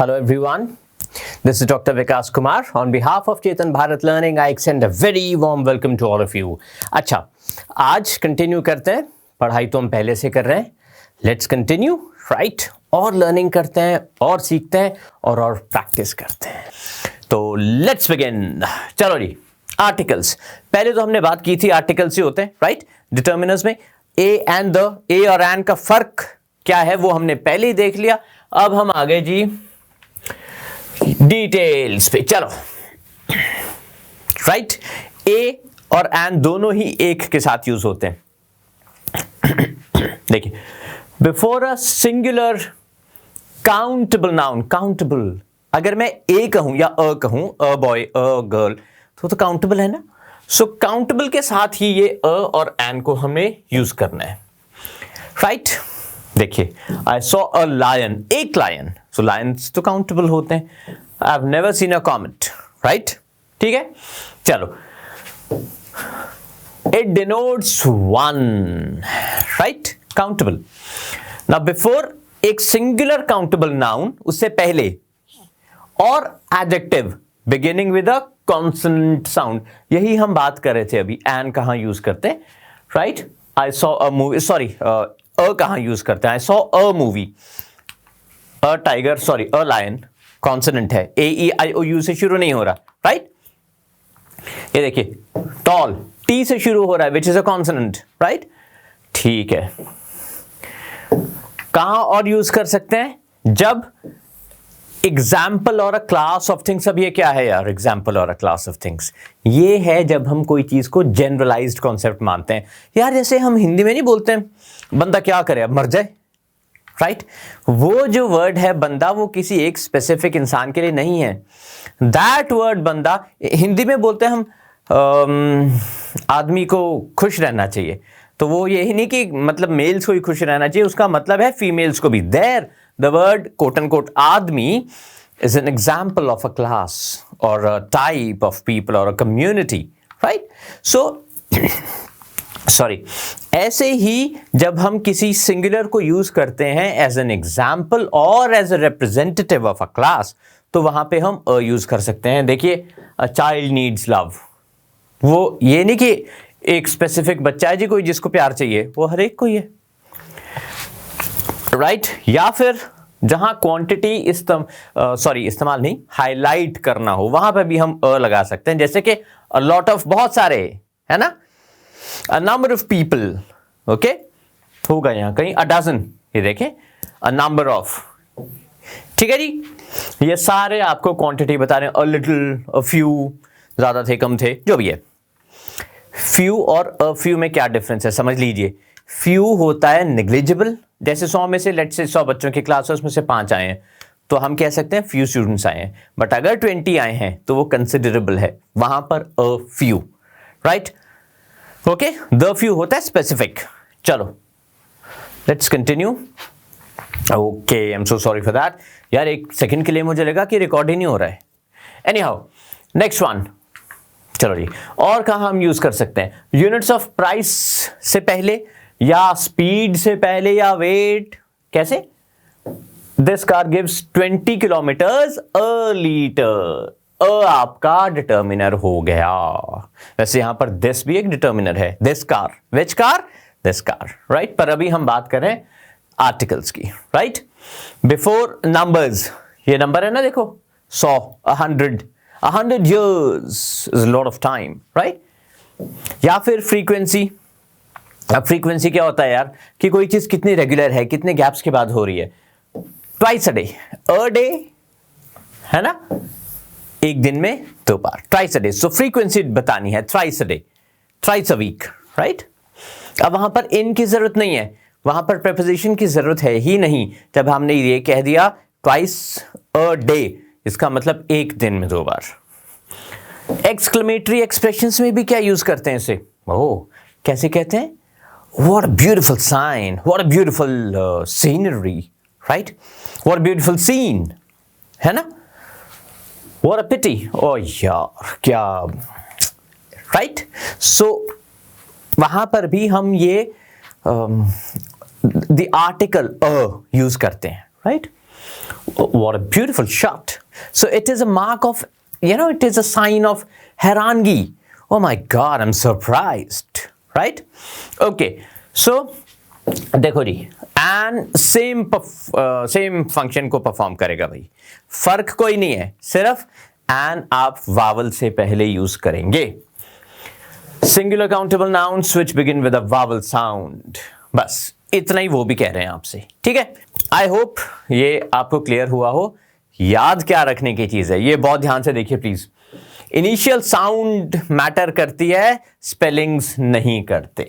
Hello everyone, this is Dr. Vikas Kumar. On behalf of Chetan Bharat Learning, I extend a very warm welcome to all of you. अच्छा, आज continue करते हैं, पढ़ाई तो हम पहले से कर रहे हैं. Let's continue, right? और लर्निंग करते हैं और सीखते हैं और प्रैक्टिस करते हैं. तो लेट्स बिगिन. चलो जी, आर्टिकल्स. पहले तो हमने बात की थी आर्टिकल्स ही होते हैं, राइट? डिटर्मिनर्स में ए एंड द, ए और एंड का फर्क क्या है वो हमने पहले ही देख लिया. अब हम आगे जी डिटेल्स पे. चलो, राइट? ए और एंड दोनों ही एक के साथ यूज होते हैं. देखिए, before a singular countable noun, countable, अगर मैं ए कहूं या अ कहूं, अ बॉय, अ गर्ल, तो काउंटेबल है ना. सो काउंटेबल के साथ ही ये अ और एन को हमें यूज करना है, राइट? देखिए, आई सॉ अ लायन, एक लायन. सो लायंस तो काउंटेबल होते हैं. I have never seen a comet, right? ठीक है, चलो. It denotes one, right? Countable. Now before एक सिंगुलर काउंटेबल नाउन, उससे पहले और adjective beginning with a consonant sound, यही हम बात कर रहे थे अभी. एन कहां यूज करते हैं, right? I saw a movie, sorry, a कहां यूज करते हैं? I saw a movie, a tiger, sorry, a lion, consonant है. A E I O you से शुरू नहीं हो रहा, राइट? ये देखिए, टॉल, टी से शुरू हो रहा है, which is a consonant, right? ठीक है. कहां और यूज कर सकते हैं? जब एग्जाम्पल और अ क्लास ऑफ थिंग्स. अब ये क्या है यार, एग्जाम्पल और अ क्लास ऑफ थिंग्स? ये है जब हम कोई चीज को जनरलाइज्ड कॉन्सेप्ट मानते हैं. यार जैसे हम हिंदी में नहीं बोलते हैं बंदा क्या करे, अब मर जाए, राइट? वो जो वर्ड है बंदा, वो किसी एक स्पेसिफिक इंसान के लिए नहीं है. दैट वर्ड बंदा, हिंदी में बोलते हैं हम आदमी को खुश रहना चाहिए, तो वो यही नहीं कि मतलब मेल्स को ही खुश रहना चाहिए, उसका मतलब है फीमेल्स को भी. There the word quote and quote आदमी is an example of a class or a type of people or a community, right? So sorry, ऐसे ही जब हम किसी सिंगुलर को यूज करते हैं एज एन एग्जाम्पल और as a representative of a class, तो वहां पे हम अ यूज कर सकते हैं. देखिए, अ चाइल्ड नीड्स लव, वो ये नहीं कि एक स्पेसिफिक बच्चा है जी कोई जिसको प्यार चाहिए, वो हर एक को ही है, राइट? या फिर जहां क्वांटिटी इस्तेमाल नहीं, हाईलाइट करना हो, वहां पे भी हम अ लगा सकते हैं. जैसे कि अ लॉट ऑफ, बहुत सारे, है ना? A number of people, okay, होगा यहां कहीं अ डजन. ये देखें, अ नंबर ऑफ, ठीक है जी. ये सारे आपको क्वांटिटी बता रहे हैं. अ लिटिल, अ फ्यू, ज्यादा थे, कम थे, जो भी है. फ्यू और अ फ्यू में क्या डिफरेंस है समझ लीजिए. फ्यू होता है नेग्लिजिबल. जैसे 100 में से, लेट्स से 100 बच्चों की क्लास है, उसमें से 5 आए हैं, तो हम कह सकते हैं फ्यू स्टूडेंट्स आए हैं. बट अगर 20 आए हैं तो वो कंसिडरेबल है, वहां पर a few, right? Okay, the few होता है स्पेसिफिक. चलो, let's continue. Okay, I am so sorry for that. यार एक सेकंड के लिए मुझे लगा कि रिकॉर्ड ही नहीं हो रहा है. Any how, next one. चलो जी, और कहां हम यूज कर सकते हैं? यूनिट्स ऑफ प्राइस से पहले, या स्पीड से पहले, या वेट. कैसे? This car gives 20 kilometres a litre. Uh आपका डिटर्मिनर हो गया. वैसे यहां पर दिस भी एक डिटर्मिनर है. This car, which car? This car, right? पर अभी हम बात कर रहे हैं आर्टिकल्स की, राइट? बिफोर नंबर्स, ये नंबर है ना, देखो, 100, 100 years is a lot of time, right? या फिर फ्रीक्वेंसी. अब फ्रीक्वेंसी क्या होता है यार, कि कोई चीज कितनी रेगुलर है, कितने गैप्स के बाद हो रही है. Twice a day, a day, है ना? एक दिन में 2 बार, twice a day. So frequency बतानी है, thrice a day, thrice a week, right? अब वहां पर इन की जरूरत नहीं है, वहां पर प्रेपोजिशन की जरूरत है ही नहीं. जब हमने ये कह दिया ट्वाइस अ डे, इसका मतलब एक दिन में 2 बार. एक्सक्लेमेटरी एक्सप्रेशंस में भी क्या यूज करते हैं इसे? ओह, कैसे कहते हैं? What a beautiful sign, what a beautiful scenery, right? What a beautiful scene, है ना? What a pity, oh यार क्या, right? So वहां पर भी हम ये the article यूज करते हैं, right? What a beautiful shot. So it is a mark of, it is a sign of हैरानगी. Oh my God, I'm surprised. Right? Okay. So देखो जी, एंड सेम फंक्शन को perform करेगा भाई, फर्क कोई नहीं है, सिर्फ एंड आप वावल से पहले यूज करेंगे. Singular countable nouns which begin with a vowel sound. बस इतना ही वो भी कह रहे हैं आपसे. ठीक है, आई होप ये आपको क्लियर हुआ हो. याद क्या रखने की चीज है, ये बहुत ध्यान से देखिए प्लीज. इनिशियल साउंड मैटर करती है, स्पेलिंग्स नहीं करते.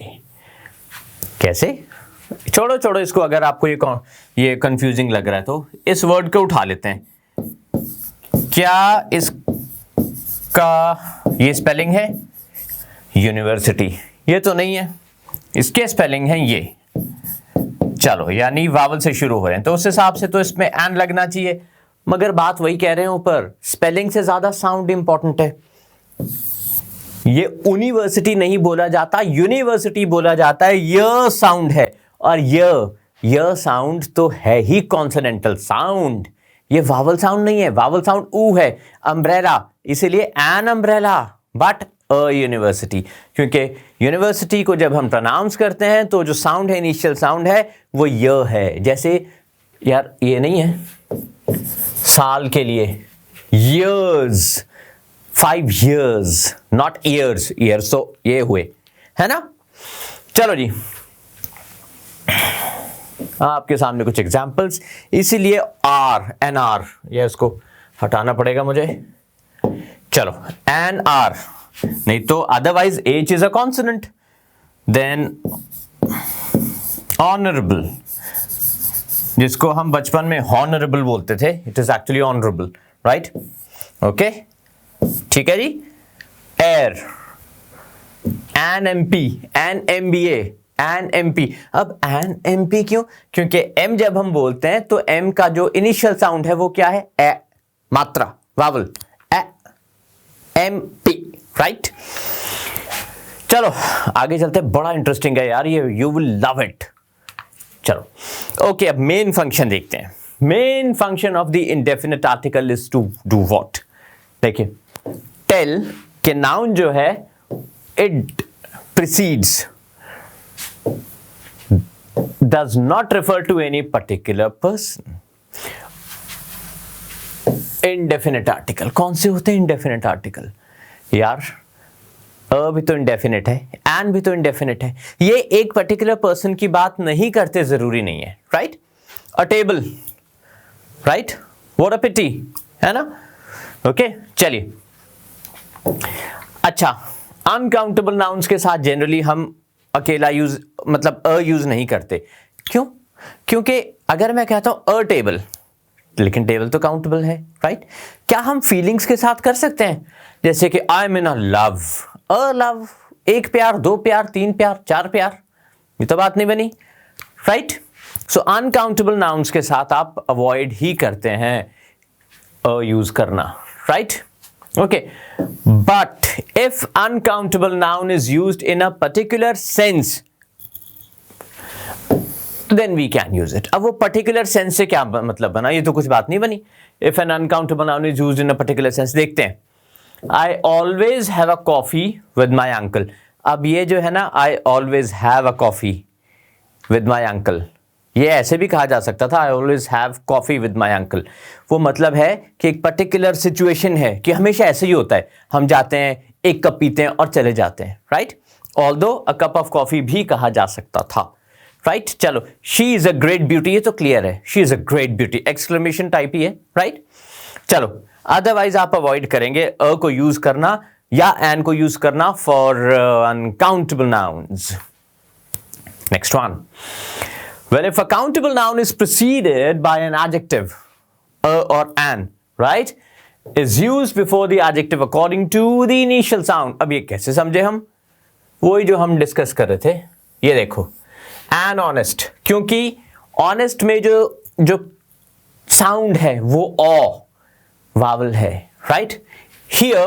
कैसे? छोड़ो इसको. अगर आपको ये कंफ्यूजिंग लग रहा है तो इस वर्ड को उठा लेते हैं. क्या इसका ये स्पेलिंग है? यूनिवर्सिटी. ये तो नहीं है, इसके स्पेलिंग है ये. चलो, यानी वावल से शुरू हो रहे हैं तो उस हिसाब से तो इसमें एन लगना चाहिए. मगर बात वही कह रहे हैं ऊपर, स्पेलिंग से ज्यादा साउंड इंपॉर्टेंट है. ये यूनिवर्सिटी नहीं बोला जाता, यूनिवर्सिटी बोला जाता है. य साउंड है, और य साउंड तो है ही कॉन्सोनेंटल साउंड. ये वावल साउंड नहीं है, वावल साउंड ऊ है. अम्ब्रेला, इसीलिए an umbrella but a university, क्योंकि यूनिवर्सिटी को जब हम प्रोनाउंस करते हैं तो जो साउंड है, इनिशियल साउंड है, वो य है. जैसे यार ये नहीं है साल के लिए, years, 5 years, not years. years तो ये हुए, है ना. चलो जी, आपके सामने कुछ एग्जाम्पल्स. इसीलिए आर, एन आर, ये उसको हटाना पड़ेगा मुझे. चलो, एन आर नहीं तो otherwise H is a consonant. Then honourable, जिसको हम बचपन में हॉनरेबल बोलते थे, it is actually honourable. Right? Okay, ठीक है जी. Air, N M P, N M B A, N M P. अब एन एम पी क्यों? क्योंकि एम जब हम बोलते हैं तो एम का जो इनिशियल साउंड है वो क्या है? ए, मात्रा, vowel, A, M P. Right? चलो आगे चलते हैं. बड़ा इंटरेस्टिंग है यार ये, यू विल लव इट. चलो ओके, अब मेन फंक्शन देखते हैं. Main function of the indefinite article is to do what. देखिए, टेल के नाउन जो है, it precedes, does not refer to any particular person. Indefinite article कौन से होते हैं? indefinite article यार, अ भी तो इंडेफिनिट है, एन भी तो इंडेफिनिट है. ये एक पर्टिकुलर पर्सन की बात नहीं करते, जरूरी नहीं है. Right? A table, right? What a pity, है ना. ओके, चलिए. अच्छा, अनकाउंटेबल नाउन्स के साथ जनरली हम अकेला यूज, मतलब अ यूज नहीं करते. क्यों? क्योंकि अगर मैं कहता हूं अ टेबल, लेकिन टेबल तो काउंटेबल है. राइट? क्या हम फीलिंग्स के साथ कर सकते हैं? जैसे कि आई am in a love. A love, एक प्यार, दो प्यार, तीन प्यार, चार प्यार, ये तो बात नहीं बनी. राइट? सो अनकाउंटेबल नाउन्स के साथ आप अवॉइड ही करते हैं अ यूज करना. Right? Okay, but if uncountable noun is used in a particular sense, then we can use it. अब वो particular sense से क्या मतलब बना? ये तो कुछ बात नहीं बनी. If an uncountable noun is used in a particular sense, देखते हैं. I always have a coffee with my uncle. अब ये जो है ना, I always have a coffee with my uncle, ये ऐसे भी कहा जा सकता था, I always have coffee with my uncle. वो मतलब है कि एक पर्टिकुलर सिचुएशन है कि हमेशा ऐसे ही होता है, हम जाते हैं, एक कप पीते हैं और चले जाते हैं. Right? Although a cup of coffee भी कहा जा सकता था. राइट? चलो, she is a great beauty, ये तो क्लियर है, she is a great beauty, exclamation type ही है. राइट? चलो, अदरवाइज आप अवॉइड करेंगे अ को यूज करना या एन को यूज करना for uncountable nouns. Next one. Well, if a countable noun is preceded by an adjective, a or an, right, is used before the adjective according to the initial sound. अब ये कैसे समझे हम? वही जो हम डिस्कस कर रहे थे. ये देखो, an honest, क्योंकि honest में जो साउंड है वो ओ वावल है. राइट? Here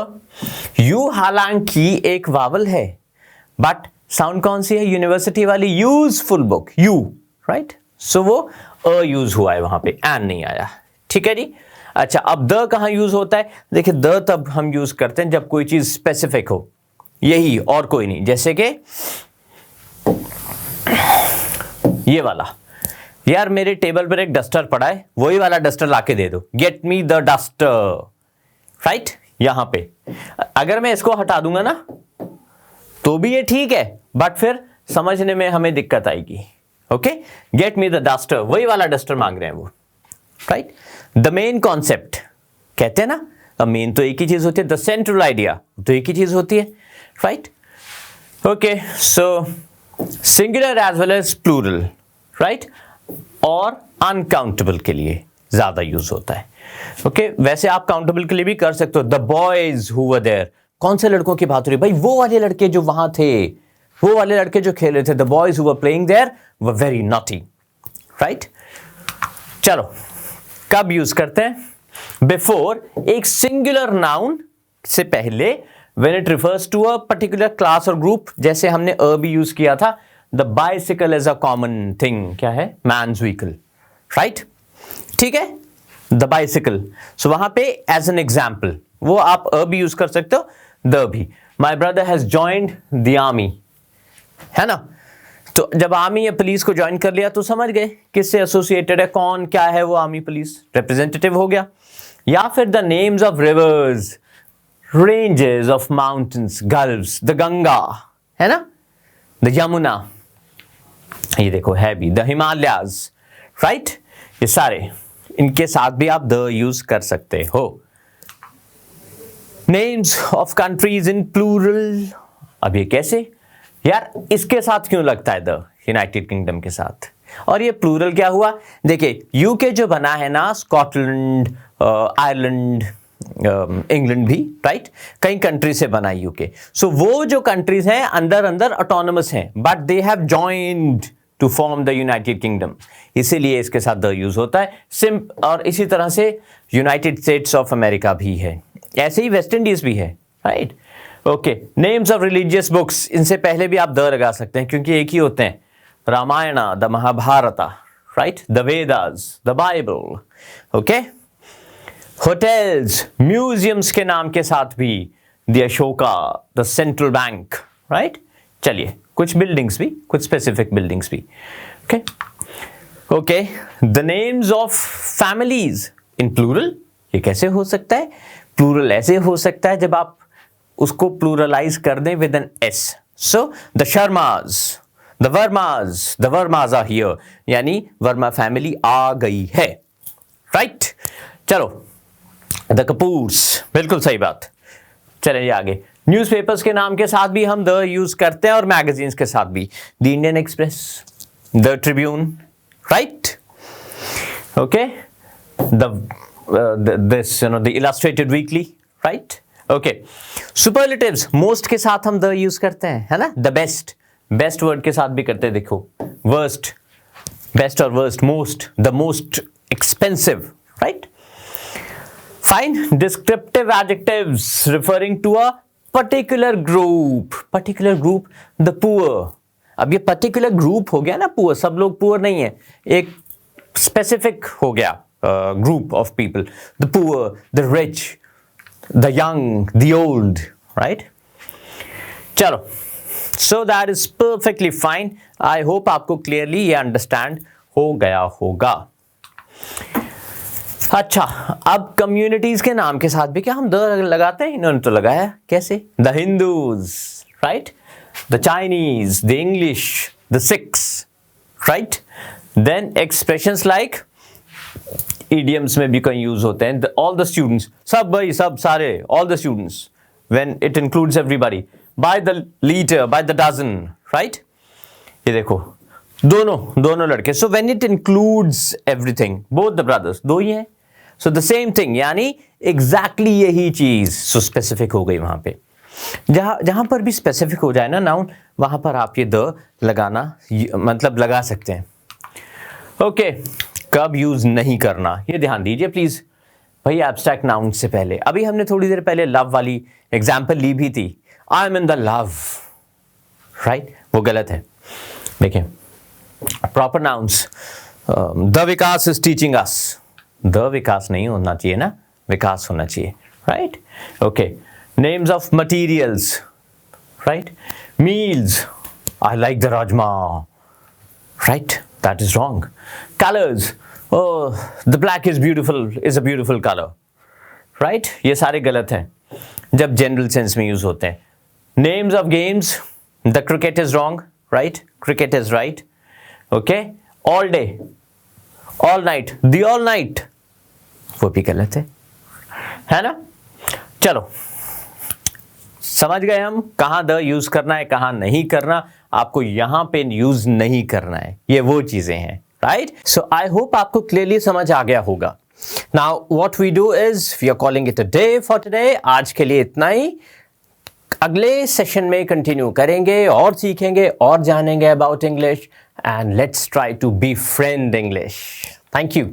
you हालांकि एक वावल है, बट साउंड कौन सी है? यूनिवर्सिटी वाली, यूजफुल बुक, यू. राइट? सो वो अ यूज हुआ है वहां पे, एन नहीं आया. ठीक है जी। अच्छा, अब द कहाँ यूज होता है? देखिए, द तब हम यूज करते हैं जब कोई चीज स्पेसिफिक हो, यही और कोई नहीं। जैसे कि ये वाला, यार मेरे टेबल पर एक डस्टर पड़ा है, वही वाला डस्टर लाके दे दो, get me the duster, right. यहां पे अगर मैं इसको हटा दूंगा ना तो भी ये ठीक है, बट फिर समझने में हमें दिक्कत आएगी। Okay, get me the duster, वही वाला डस्टर मांग रहे हैं वो, राइट। द मेन कॉन्सेप्ट कहते हैं ना, मेन तो एक ही चीज होती है, द सेंट्रल आइडिया तो एक ही चीज होती है, right. Okay, so singular as well as plural, right, और अनकाउंटेबल के लिए ज्यादा यूज होता है। ओके, वैसे आप काउंटेबल के लिए भी कर सकते हो। The boys who were there, कौन से लड़कों की बात हो रही भाई? वो वाले लड़के जो वहां थे, वो वाले लड़के जो खेल रहे थे। The boys who were playing there were very naughty, right. चलो, कब यूज करते हैं? बिफोर एक सिंगुलर नाउन से पहले, when it refers to a particular class और ग्रुप, जैसे हमने अ भी यूज किया था। The bicycle is a common thing, क्या है? मैन्स व्हीकल, राइट, ठीक है, द बाइसिकल। सो वहां पे एज एन एग्जाम्पल वो आप अ भी यूज कर सकते हो, द भी। My brother has joined the army, है ना। तो जब आर्मी या पुलिस को ज्वाइन कर लिया तो समझ गए किससे एसोसिएटेड है, कौन क्या है वो आर्मी पुलिस, रिप्रेजेंटेटिव हो गया। या फिर the names of reverse, ranges of mountains, gulfs, the Ganga, है ना, द यमुना, ये देखो है भी, द हिमालयाज, राइट। ये सारे, इनके साथ भी आप द यूज कर सकते हो। Names of countries in plural, अब ये कैसे यार, इसके साथ क्यों लगता है द, यूनाइटेड किंगडम के साथ? और ये प्लूरल क्या हुआ? देखिए, यूके जो बना है ना, स्कॉटलैंड, आयरलैंड, इंग्लैंड भी, राइट, कई कंट्री से बना है यूके। सो वो जो कंट्रीज हैं अंदर अंदर ऑटोनमस हैं, but they have joined to form the United Kingdom, इसीलिए इसके साथ द यूज होता है। और इसी तरह से यूनाइटेड स्टेट्स ऑफ अमेरिका भी है, ऐसे ही वेस्ट इंडीज भी है, right. Okay, names of religious books, इनसे पहले भी आप द लगा सकते हैं क्योंकि एक ही होते हैं, Ramayan, the Mahabharata, right, the Vedas, the Bible. Okay, hotels, museums के नाम के साथ भी, the Ashoka, the central bank, right. चलिए, कुछ बिल्डिंग्स भी, कुछ स्पेसिफिक बिल्डिंग्स भी। Okay okay, the names of families in plural, ये कैसे हो सकता है? प्लूरल ऐसे हो सकता है जब आप उसको प्लूरलाइज कर दें with N S. So the Sharmas, the Vermas are here, यानी वर्मा फैमिली आ गई है, राइट। चलो, द कपूर्स, बिल्कुल सही बात। चलिए आगे, न्यूज़पेपर्स के नाम के साथ भी हम द यूज करते हैं और मैगजीन्स के साथ भी, the Indian express, the Tribune, right. Okay, this the illustrated weekly, right. Okay, superlatives, most के साथ हम द यूज करते हैं, है ना। द बेस्ट, बेस्ट वर्ड के साथ भी करते हैं, देखो, वर्स्ट, बेस्ट और worst, most, the most expensive, right. Fine, descriptive adjectives referring to a particular group, the poor. अब ये पर्टिकुलर ग्रुप हो गया ना, पुअर, सब लोग पुअर नहीं है, एक स्पेसिफिक हो गया group of people, the poor, the rich, the young, the old, right. चलो, so that is perfectly fine. I hope आपको क्लियरली ये अंडरस्टैंड हो गया होगा। अच्छा, अब कम्युनिटीज के नाम के साथ भी क्या हम द लगाते हैं? इन्होंने तो लगाया, कैसे? The Hindus, right, the Chinese, the English, the Sikhs, right. Then expressions like, idioms में भी कहीं यूज होते हैं, ऑल द स्टूडेंट्स, सब भाई, सब सारे, all the students, when it includes everybody, by the litre, by the dozen, right. ये देखो, दोनों लड़के, so when it includes everything, both the brothers, दो ही हैं, सो द सेम थिंग, यानी एग्जैक्टली यही चीज, सो स्पेसिफिक हो गई वहां पे। जहां पर भी स्पेसिफिक हो जाए ना नाउन, वहां पर आप ये द लगाना, मतलब लगा सकते हैं। ओके, कब यूज नहीं करना, ये ध्यान दीजिए प्लीज भाई, एब्स्ट्रैक्ट नाउन से पहले। अभी हमने थोड़ी देर पहले लव वाली एग्जाम्पल ली भी थी, I am in the love, right, वो गलत है। देखिए, proper nouns, the Vikas is teaching us, the Vikas नहीं होना चाहिए ना, विकास होना चाहिए, right? Okay, names of materials, right? Meals, I like the rajma, right? That is wrong. Colours, oh the black is beautiful, is a beautiful colour, right? ये सारे गलत हैं जब जनरल सेंस में यूज होते हैं. Names of games, the cricket is wrong, right? Cricket is right. Okay, all day, all night, the all night, वो भी गलत है ना? चलो, समझ गए हम कहां द यूज करना है, कहां नहीं करना. आपको यहां पे यूज नहीं करना है, ये वो चीजें हैं, राइट? सो आई होप आपको क्लियरली समझ आ गया होगा. Now what we do is we are calling it a day for today. आज के लिए इतना ही. अगले सेशन में कंटिन्यू करेंगे और सीखेंगे और जानेंगे about English, and let's try to be friend English. Thank you.